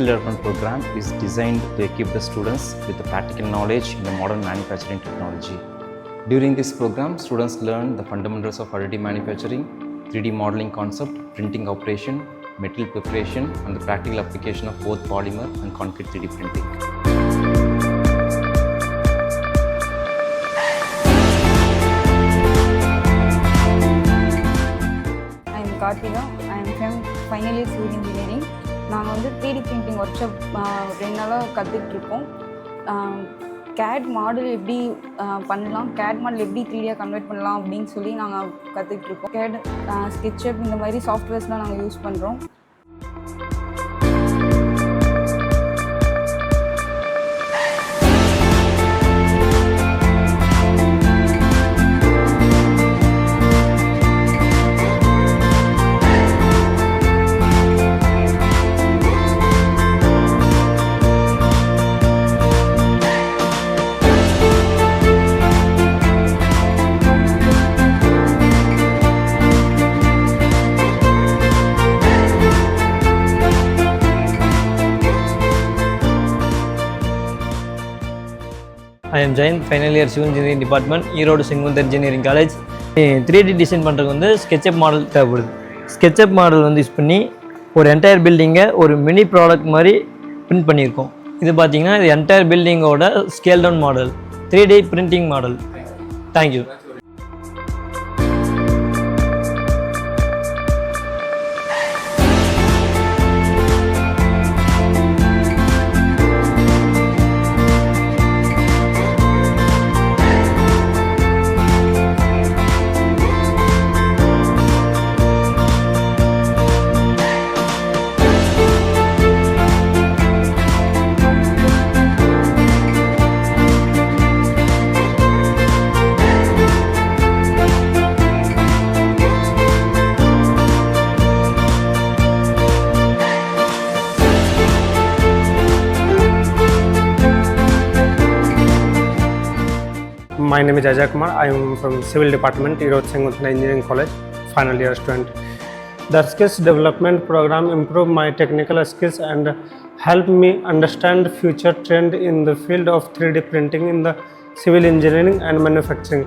skill development program is designed to equip the students with the practical knowledge in the modern manufacturing technology. During this program, students learn the fundamentals of additive manufacturing, 3D modeling concept, printing operation, material preparation, and the practical application of both polymer and concrete 3D printing. I am Karthika. I am from final year civil engineering. நாங்கள் வந்து 3D printing workshop 2 நாளாக கற்றுட்ருக்கோம். CAD model எப்படி பண்ணலாம், CAD model எப்படி 3Dயாக convert பண்ணலாம் அப்படின்னு சொல்லி நாங்கள் கற்றுட்ருக்கோம். CAD, SketchUp இந்த மாதிரி சாஃப்ட்வேர்ஸ்லாம் நாங்கள் யூஸ் பண்ணுறோம். I am Jain, final year civil engineering department, Erode Sengundar Engineering College. 3D design பண்ணுறதுக்கு வந்து SketchUp மாடல் தேவைப்படுது. SketchUp மாடல் வந்து யூஸ் பண்ணி ஒரு என்டையர் பில்டிங்கை ஒரு மினி ப்ராடக்ட் மாதிரி பிரிண்ட் பண்ணியிருக்கோம். இது பார்த்தீங்கன்னா இது என்டையர் பில்டிங்கோட scale down model, 3D printing model. Thank you. My name is Ajay Kumar. I am from Civil Department, Erode Sengundar Engineering College, final year student. The skills development program improved my technical skills and helped me understand future trend in the field of 3D printing in the civil engineering and manufacturing.